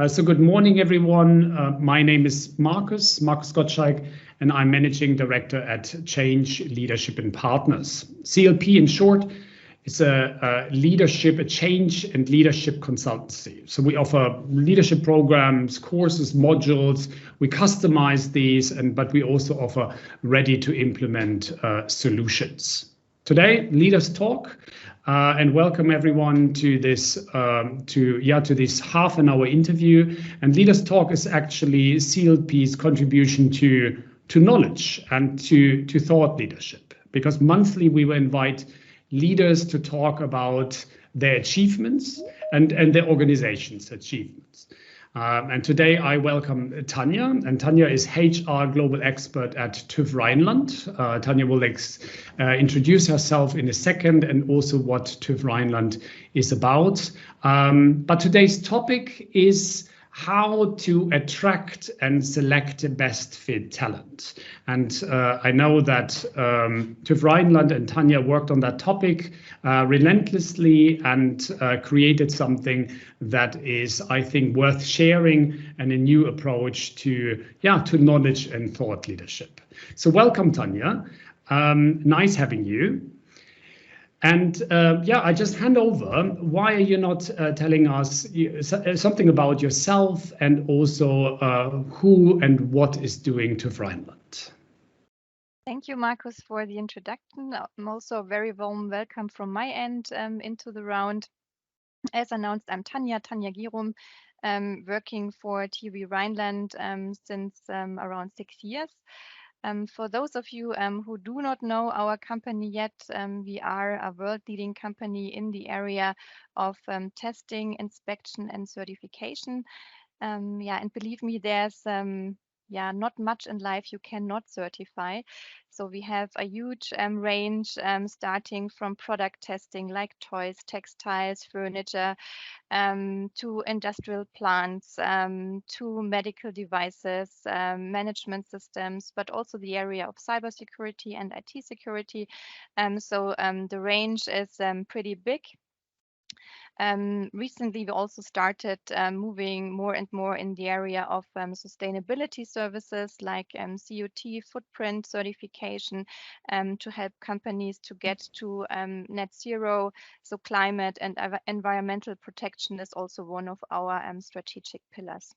So good morning, everyone. My name is Marcus Gottschalk, and I'm Managing Director at Change Leadership and Partners. CLP in short is a change and leadership consultancy. So we offer leadership programs, courses, modules. We customize these, but we also offer ready to implement solutions. Today, Leaders Talk. And welcome everyone to this this half an hour interview. And Leaders Talk is actually CLP's contribution to knowledge and to thought leadership, because monthly we will invite leaders to talk about their achievements and their organization's achievements. And today I welcome Tanja, and Tanja is HR Global Expert at TÜV Rheinland. Tanja will introduce herself in a second and also what TÜV Rheinland is about. But today's topic is how to attract and select best fit talent. And I know that TÜV Rheinland and Tanja worked on that topic relentlessly and created something that is, I think, worth sharing, and a new approach to knowledge and thought leadership. So welcome, Tanja. Nice having you. And I just hand over. Why are you not telling us something about yourself and also who and what is doing TÜV Rheinland? Thank you, Marcus, for the introduction. Also a very warm welcome from my end into the round. As announced, I'm Tanja Gerum, working for TÜV Rheinland since around 6 years. For those of you who do not know our company yet, we are a world-leading company in the area of testing, inspection, and certification. And believe me, there's not much in life you cannot certify. So we have a huge range starting from product testing like toys, textiles, furniture, to industrial plants, to medical devices, management systems, but also the area of cybersecurity and IT security. So the range is pretty big. Recently, we also started moving more and more in the area of sustainability services like COT footprint certification to help companies to get to net zero. So climate and environmental protection is also one of our strategic pillars.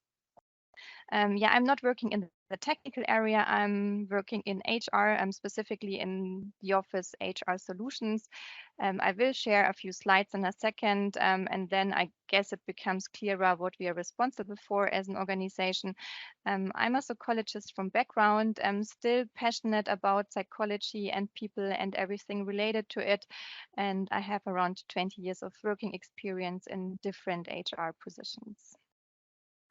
I'm not working in the technical area. I'm working in HR. I'm specifically in the office HR solutions. I will share a few slides in a second, and then I guess it becomes clearer what we are responsible for as an organization. I'm a psychologist from background. I'm still passionate about psychology and people and everything related to it. And I have around 20 years of working experience in different HR positions.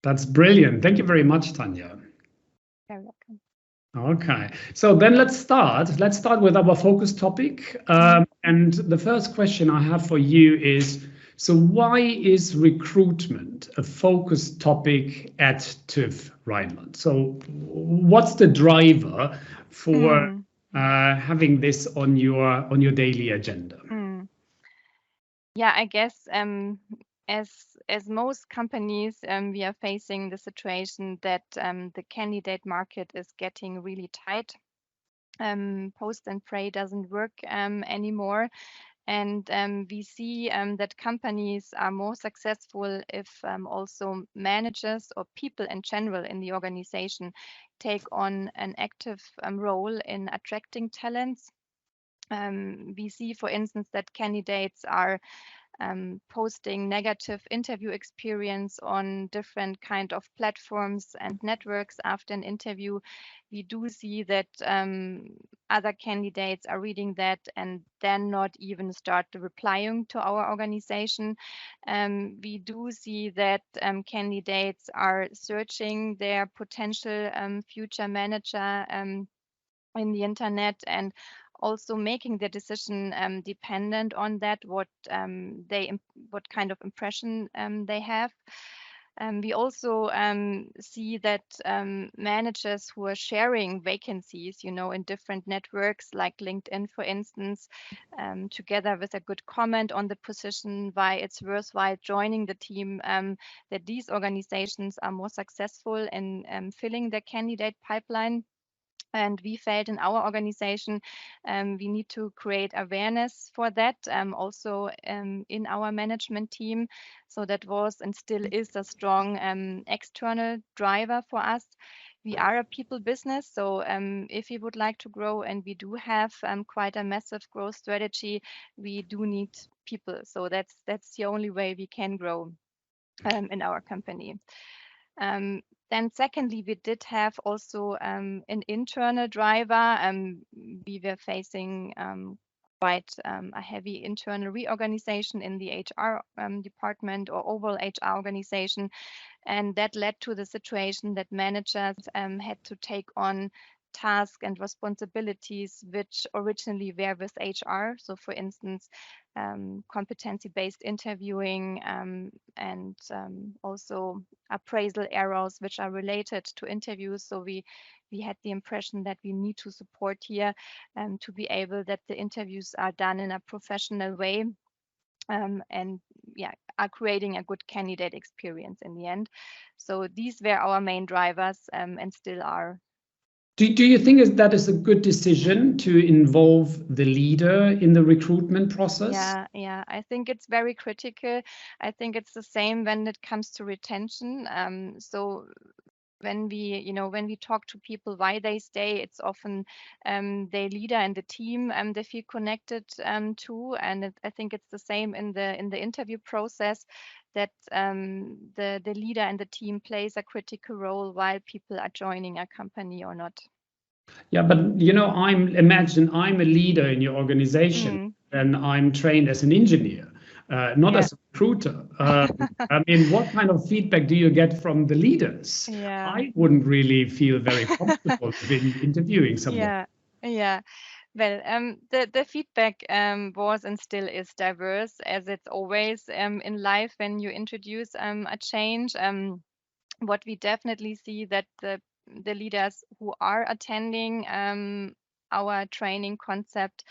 That's brilliant. Thank you very much, Tanja. You're welcome. Okay, so then let's start. Let's start with our focus topic. And the first question I have for you is, so why is recruitment a focus topic at TÜV Rheinland? So what's the driver for having this on your daily agenda? Yeah, I guess as most companies, we are facing the situation that the candidate market is getting really tight. Post and pray doesn't work anymore. And we see that companies are more successful if also managers or people in general in the organization take on an active role in attracting talents. We see, for instance, that candidates are posting negative interview experience on different kind of platforms and networks after an interview. We do see that other candidates are reading that and then not even start replying to our organization. We do see that candidates are searching their potential future manager in the internet and also making the decision dependent on that, what kind of impression they have. We also see that managers who are sharing vacancies, in different networks like LinkedIn, for instance, together with a good comment on the position, why it's worthwhile joining the team, that these organizations are more successful in filling their candidate pipeline. And we felt in our organization, we need to create awareness for that, also in our management team. So that was and still is a strong external driver for us. We are a people business, so if we would like to grow, and we do have quite a massive growth strategy, we do need people. So that's the only way we can grow in our company. Then secondly, we did have also an internal driver. We were facing quite a heavy internal reorganization in the HR department or overall HR organization. And that led to the situation that managers had to take on tasks and responsibilities which originally were with HR. So for instance, competency-based interviewing and also appraisal errors which are related to interviews. So we had the impression that we need to support here to be able that the interviews are done in a professional way. And are creating a good candidate experience in the end. So these were our main drivers and still are. Do you think that is a good decision to involve the leader in the recruitment process? Yeah, I think it's very critical. I think it's the same when it comes to retention. So when we talk to people why they stay, it's often their leader and the team they feel connected to, and I think it's the same in the interview process, that the leader and the team plays a critical role while people are joining a company or not. Yeah, but imagine I'm a leader in your organization and I'm trained as an engineer. Not as a recruiter. I mean, what kind of feedback do you get from the leaders? I wouldn't really feel very comfortable in interviewing someone. Yeah. Well, the feedback was and still is diverse, as it's always in life when you introduce a change. What we definitely see that the leaders who are attending our training concept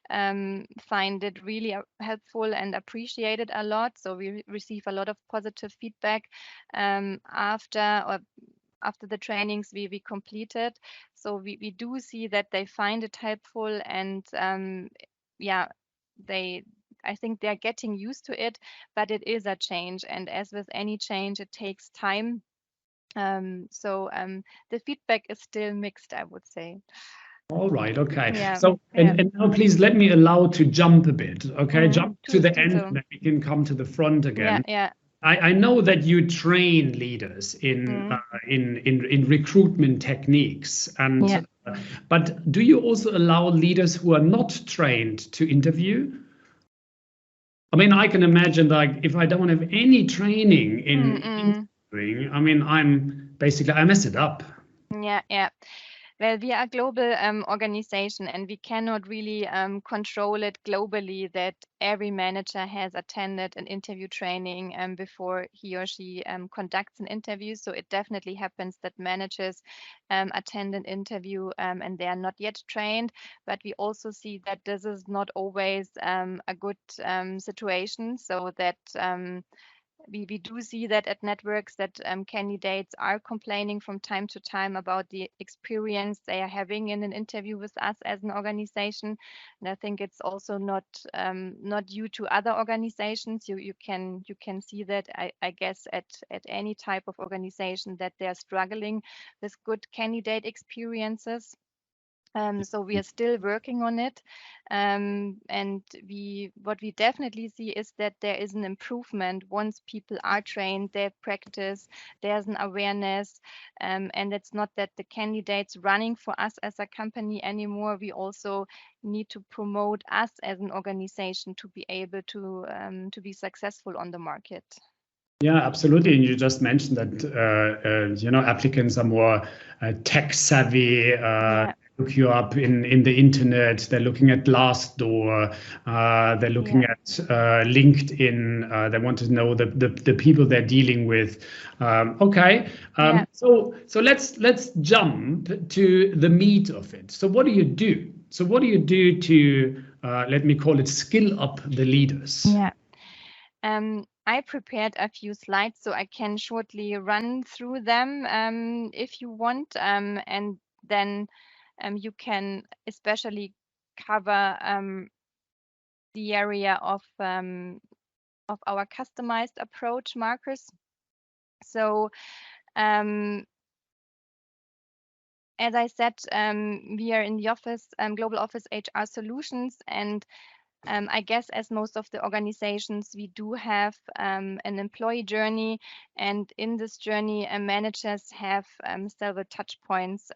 find it really helpful and appreciate it a lot. So we receive a lot of positive feedback after the trainings we completed. So we do see that they find it helpful, and I think they're getting used to it, but it is a change, and as with any change, it takes time. So the feedback is still mixed, I would say. All right. Okay. So, and now please let me allow to jump a bit. Okay. Jump to the end, and then we can come to the front again. Yeah. I know that you train leaders in recruitment techniques, and but do you also allow leaders who are not trained to interview? I mean, I can imagine, like, if I don't have any training in interviewing, I mean, I mess it up. Yeah. Well, we are a global organization, and we cannot really control it globally that every manager has attended an interview training before he or she conducts an interview. So it definitely happens that managers attend an interview and they are not yet trained. But we also see that this is not always a good situation, so that we do see that at networks that candidates are complaining from time to time about the experience they are having in an interview with us as an organization. And I think it's also not due to other organizations. You can see that, I guess, at any type of organization, that they're struggling with good candidate experiences. So we are still working on it, and what we definitely see is that there is an improvement once people are trained, they practice, there's an awareness, and it's not that the candidates running for us as a company anymore. We also need to promote us as an organization to be able to be successful on the market. Yeah, absolutely. And you just mentioned that applicants are more tech savvy, look you up in the internet. They're looking at Glassdoor. They're looking at LinkedIn. They want to know the people they're dealing with. Okay. So let's jump to the meat of it. So what do you do? So what do you do to let me call it skill up the leaders? Yeah. I prepared a few slides, so I can shortly run through them if you want, and then you can especially cover the area of our customized approach, Marcus. So as I said, we are in the office, Global Office HR Solutions, and I guess as most of the organizations, we do have an employee journey, and in this journey, managers have several touch points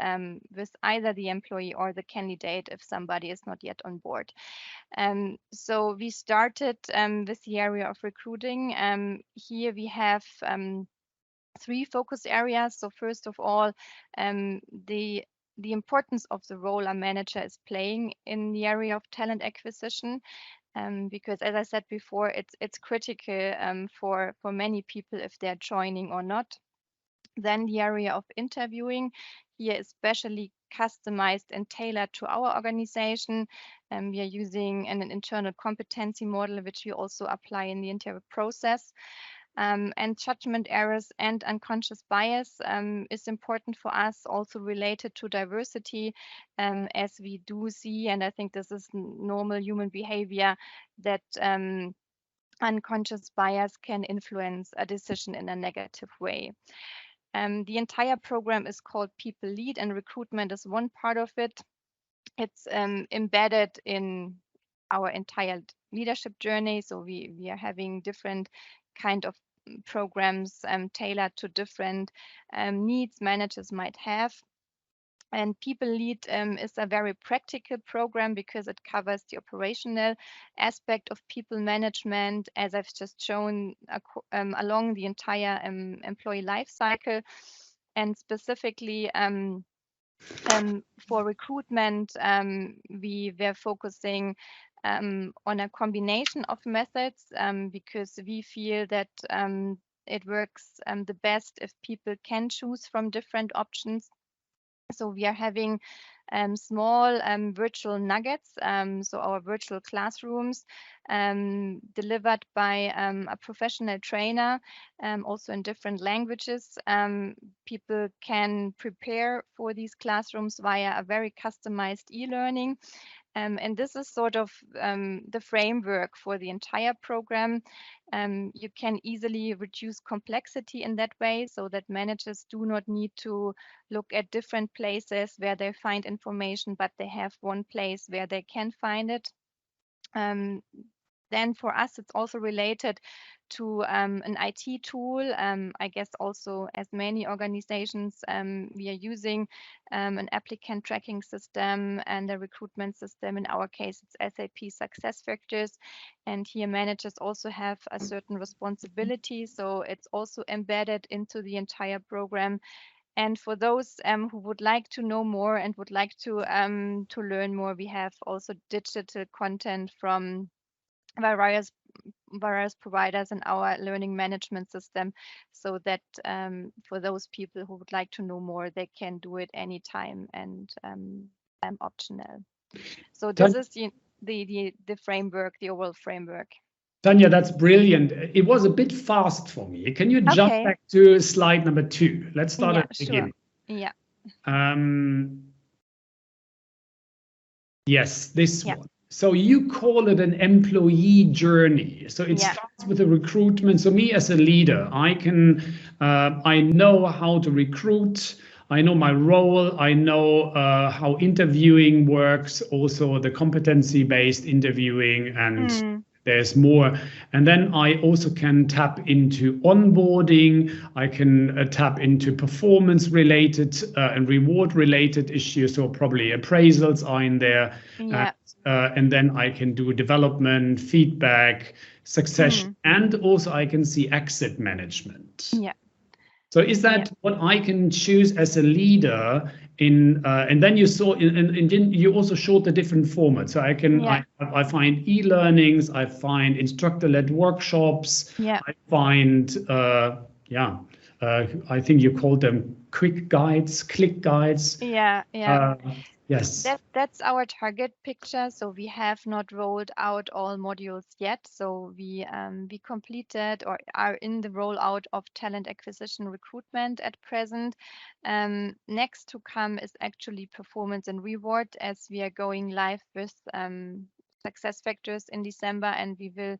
with either the employee or the candidate if somebody is not yet on board. So we started with the area of recruiting. Here we have 3 focus areas. So first of all, the importance of the role a manager is playing in the area of talent acquisition, because as I said before, it's critical for many people if they're joining or not. Then the area of interviewing, here especially customized and tailored to our organization. We are using an internal competency model, which we also apply in the interview process. And judgment errors and unconscious bias is important for us, also related to diversity, as we do see, and I think this is normal human behavior, that unconscious bias can influence a decision in a negative way. The entire program is called People Lead, and recruitment is one part of it. It's embedded in our entire leadership journey, so we are having different kind of programs tailored to different needs managers might have. And People Lead is a very practical program because it covers the operational aspect of people management, as I've just shown, along the entire employee life cycle. And specifically for recruitment, we were focusing on a combination of methods because we feel that it works the best if people can choose from different options. So we are having small virtual nuggets, so our virtual classrooms delivered by a professional trainer, also in different languages. People can prepare for these classrooms via a very customized e-learning. And this is sort of the framework for the entire program. You can easily reduce complexity in that way so that managers do not need to look at different places where they find information, but they have one place where they can find it. Then for us, it's also related to an IT tool. I guess also as many organizations, we are using an applicant tracking system and a recruitment system. In our case, it's SAP SuccessFactors. And here managers also have a certain responsibility. So it's also embedded into the entire program. And for those who would like to know more and would like to learn more, we have also digital content from various providers in our learning management system, so that for those people who would like to know more, they can do it anytime and optional. So this is the framework, the overall framework. Tanja, that's brilliant. It was a bit fast for me. Can you jump back to slide number 2? Let's start at the beginning. Yeah. Yes, this one. So you call it an employee journey. So it starts with the recruitment. So me as a leader, I know how to recruit. I know my role. I know how interviewing works, also the competency-based interviewing, and there's more. And then I also can tap into onboarding. I can tap into performance-related and reward-related issues. So probably appraisals are in there. And then I can do development, feedback, succession, and also I can see exit management. Yeah. So is that what I can choose as a leader in, and then you saw, and then you also showed the different formats. So I find e-learnings, I find instructor-led workshops, I find, I think you called them quick guides, click guides. Yes. That's our target picture. So we have not rolled out all modules yet. So we completed or are in the rollout of talent acquisition recruitment at present. Next to come is actually performance and reward, as we are going live with success factors in December, and we will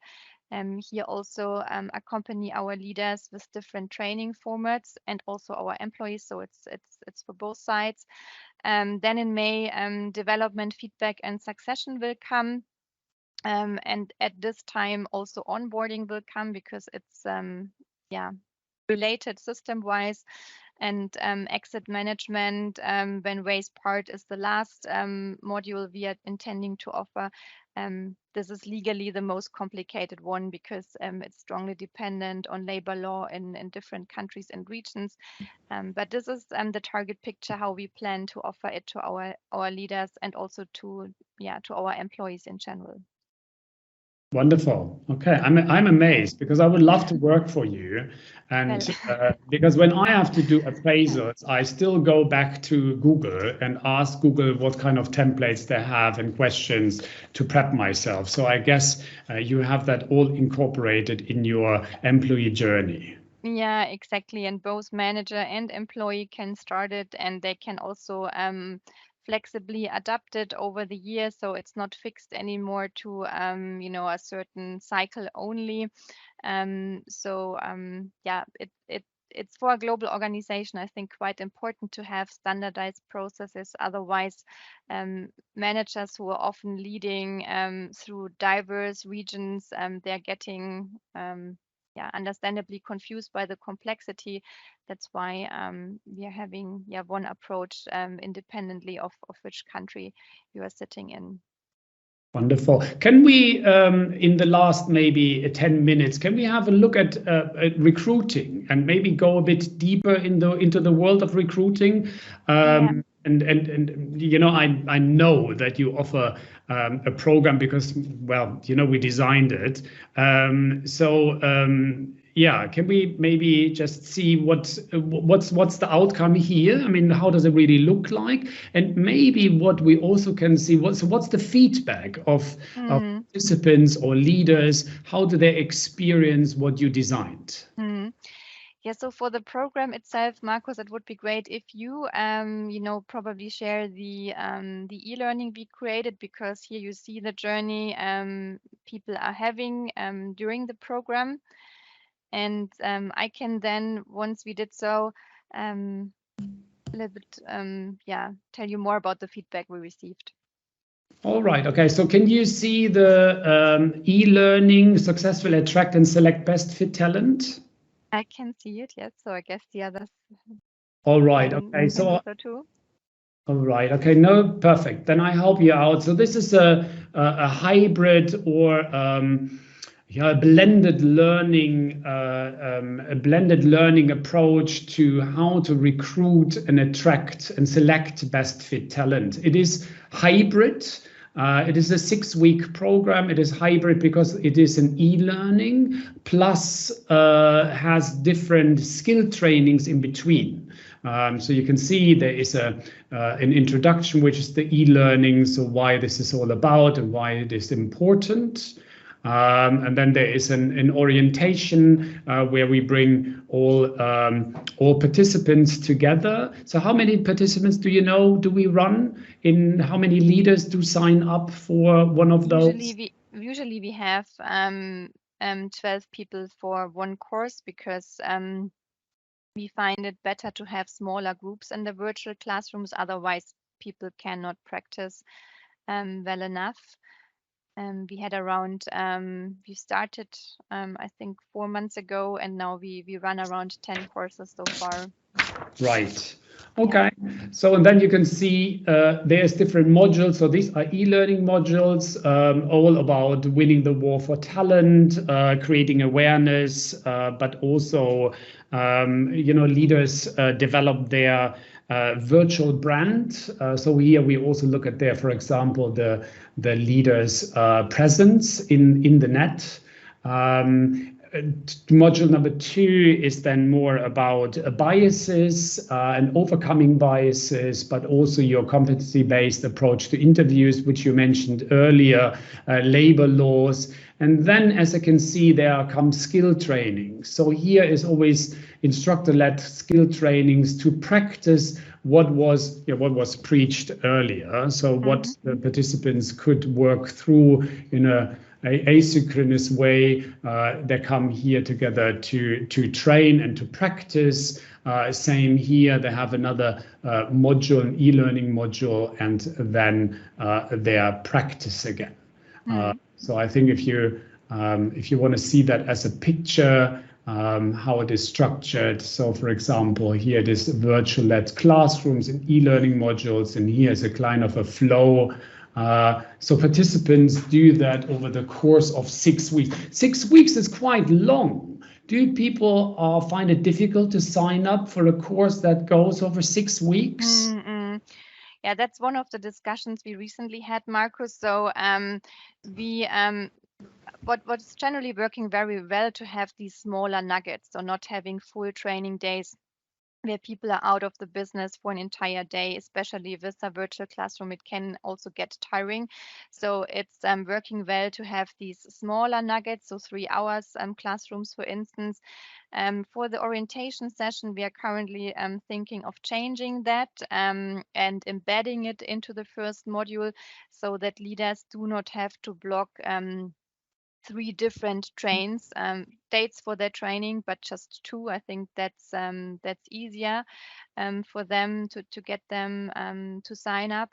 here also accompany our leaders with different training formats and also our employees. So it's for both sides. Then in May, development, feedback, and succession will come. And at this time, also onboarding will come because it's related system-wise. And exit management, when waste part is the last module we are intending to offer. This is legally the most complicated one because it's strongly dependent on labor law in different countries and regions. But this is the target picture, how we plan to offer it to our leaders and also to our employees in general. Wonderful. Okay, I'm amazed because I would love to work for you, and because when I have to do appraisals, I still go back to Google and ask Google what kind of templates they have and questions to prep myself. So I guess you have that all incorporated in your employee journey. Yeah, exactly. And both manager and employee can start it, and they can also flexibly adapt it over the years, so it's not fixed anymore to a certain cycle only. It's for a global organization, I think, quite important to have standardized processes. Otherwise, managers who are often leading through diverse regions, they're getting understandably confused by the complexity. That's why we are having one approach independently of which country you are sitting in. Wonderful. Can we, in the last maybe 10 minutes, can we have a look at recruiting and maybe go a bit deeper into the world of recruiting? And I know that you offer a program because, well, we designed it. Can we maybe just see what's the outcome here? I mean, how does it really look like? And maybe what we also can see, what's the feedback of participants or leaders? How do they experience what you designed? Yeah, so for the program itself, Marcus, it would be great if you, probably share the e-learning we created, because here you see the journey people are having during the program. And I can then, once we did so, a little bit, tell you more about the feedback we received. All right. Okay. So can you see the e-learning successfully attract and select best fit talent? I can see it, yes. So I guess the others. All right. Okay. So too. All right. Okay. No, perfect. Then I help you out. So this is a hybrid or a blended learning approach to how to recruit and attract and select best fit talent. It is hybrid. It is a 6-week program. It is hybrid because it is an e-learning plus has different skill trainings in between. So you can see there is an introduction, which is the e-learning, so why this is all about and why it is important. And then there is an orientation where we bring all participants together. So how many participants do we run? In how many leaders do sign up for one of those? Usually we have 12 people for one course, because we find it better to have smaller groups in the virtual classrooms. Otherwise, people cannot practice well enough. We had around, we started, I think 4 months ago, and now we run around 10 courses so far. Right. Okay. So, and then you can see there's different modules. So these are e-learning modules, all about winning the war for talent, creating awareness, but also, leaders develop their virtual brand. So here we also look at there, for example, the leaders' presence in the net. Module number 2 is then more about biases and overcoming biases, but also your competency-based approach to interviews, which you mentioned earlier, labor laws. And then, as I can see, there comes skill training. So here is always instructor-led skill trainings to practice what was preached earlier. So what the participants could work through in a asynchronous way. They come here together to train and to practice. Same here, they have another module, an e-learning module, and then their practice again. So I think if you want to see that as a picture, how it is structured. So for example, here it is virtual-led classrooms and e-learning modules, and here is a kind of a flow. So participants do that over the course of 6 weeks. 6 weeks is quite long. Do people find it difficult to sign up for a course that goes over 6 weeks? Yeah, that's one of the discussions we recently had, Marcus. So what's generally working very well to have these smaller nuggets, so not having full training days where people are out of the business for an entire day, especially with a virtual classroom, it can also get tiring. So it's working well to have these smaller nuggets, so 3 hours classrooms, for instance. For the orientation session, we are currently thinking of changing that and embedding it into the first module so that leaders do not have to block 3 different dates for their training, but just 2. I think that's easier for them to get them to sign up.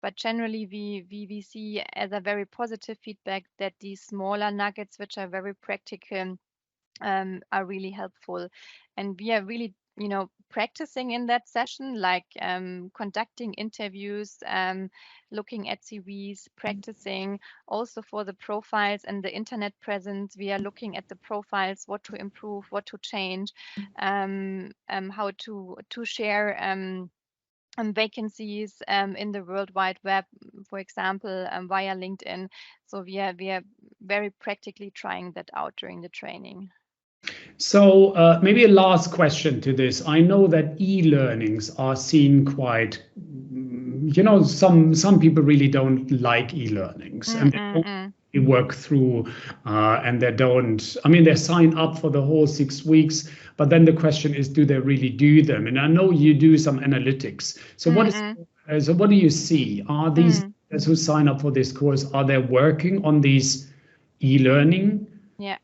But generally, we see as a very positive feedback that these smaller nuggets, which are very practical, are really helpful. And we are really, practicing in that session, like conducting interviews, looking at CVs, practicing also for the profiles and the internet presence. We are looking at the profiles, what to improve, what to change, how to share vacancies in the World Wide Web, for example, via LinkedIn. So we are very practically trying that out during the training. So maybe a last question to this. I know that e-learnings are seen quite, some people really don't like e-learnings and they don't work through and they sign up for the whole 6 weeks, but then the question is, do they really do them? And I know you do some analytics. So what do you see? Are these who sign up for this course, are they working on these e-learning? Yeah.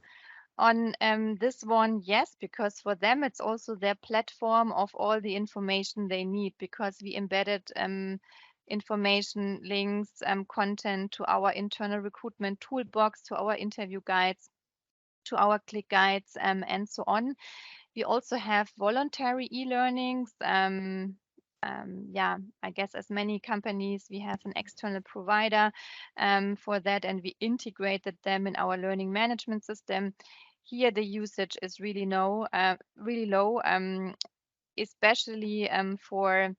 On this one, yes, because for them it's also their platform of all the information they need, because we embedded information, links, content to our internal recruitment toolbox, to our interview guides, to our click guides, and so on. We also have voluntary e-learnings. I guess as many companies, we have an external provider for that, and we integrated them in our learning management system. Here, the usage is really low, especially for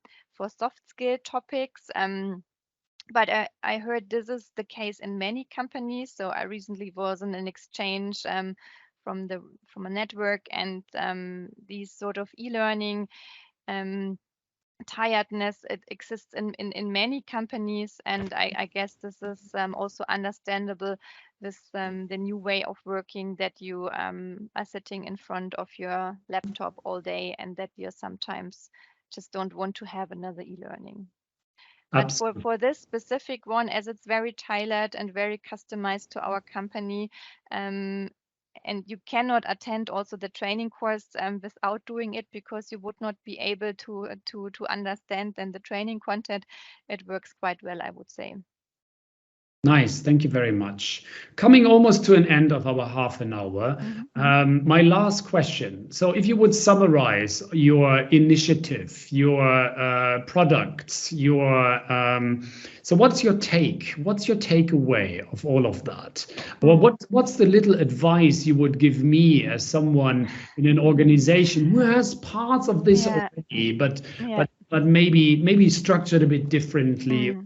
soft skill topics. But I heard this is the case in many companies. So I recently was in an exchange from a network, and these sort of e-learning tiredness, it exists in many companies, and I guess this is also understandable with the new way of working, that you are sitting in front of your laptop all day and that you sometimes just don't want to have another e-learning. But for this specific one, as it's very tailored and very customized to our company, and you cannot attend also the training course without doing it, because you would not be able to understand then the training content. It works quite well, I would say. Nice, thank you very much. Coming almost to an end of our half an hour, my last question. So if you would summarize your initiative, your products, so what's your take? What's your takeaway of all of that? Or what's the little advice you would give me as someone in an organization who has parts of this already, but maybe structured a bit differently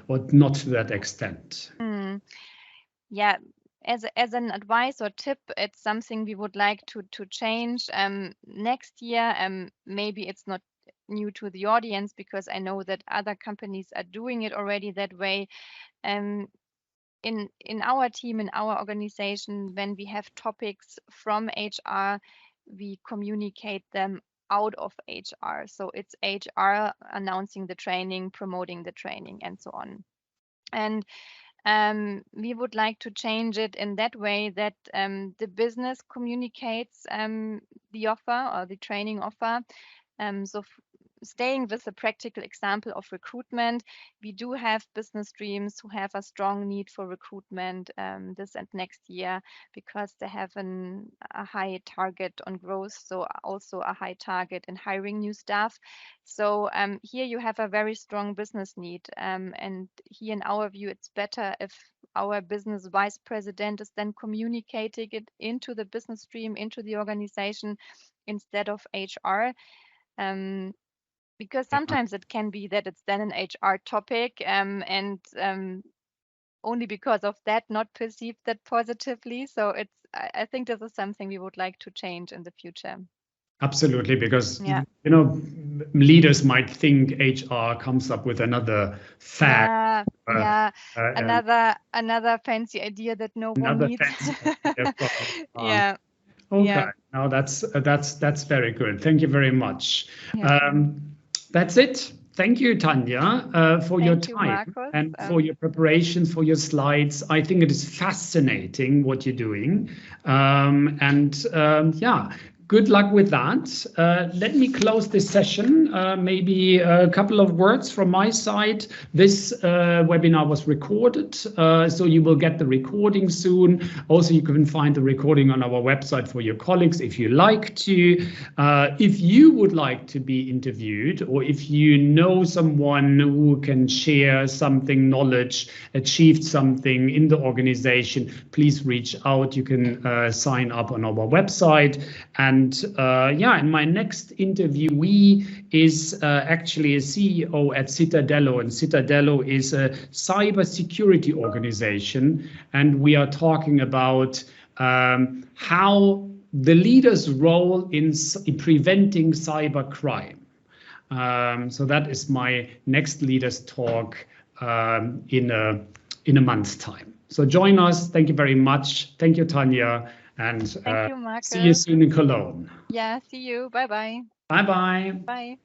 or not to that extent? Yeah, as an advice or tip, it's something we would like to change next year. Maybe it's not new to the audience because I know that other companies are doing it already that way. In our team, in our organization, when we have topics from HR, we communicate them out of HR. So it's HR announcing the training, promoting the training, and so on. And we would like to change it in that way that the business communicates the offer or the training offer. Staying with a practical example of recruitment, we do have business streams who have a strong need for recruitment this and next year because they have a high target on growth, so also a high target in hiring new staff. So here you have a very strong business need, and here in our view, it's better if our business vice president is then communicating it into the business stream, into the organization instead of HR. Because sometimes it can be that it's then an HR topic and only because of that not perceived that positively. So I think this is something we would like to change in the future. Absolutely, because leaders might think HR comes up with another fact. Another fancy idea that no one needs. Yeah. Okay. Now that's very good. Thank you very much. That's it. Thank you, Tanja, for your time and for your preparations, for your slides. I think it is fascinating what you're doing. Good luck with that. Let me close this session. Maybe a couple of words from my side. This webinar was recorded, so you will get the recording soon. Also, you can find the recording on our website for your colleagues if you like to. If you would like to be interviewed, or if you know someone who can share something, knowledge, achieved something in the organization, please reach out. You can sign up on our website. And in my next interviewee is actually a CEO at Citadello, and Citadello is a cybersecurity organization, and we are talking about how the leader's role in preventing cybercrime. So that is my next leaders talk in a month's time. So join us. Thank you very much. Thank you, Tanja. And thank you, Marcus. See you soon in Cologne. Yeah, see you. Bye-bye. Bye-bye. Bye.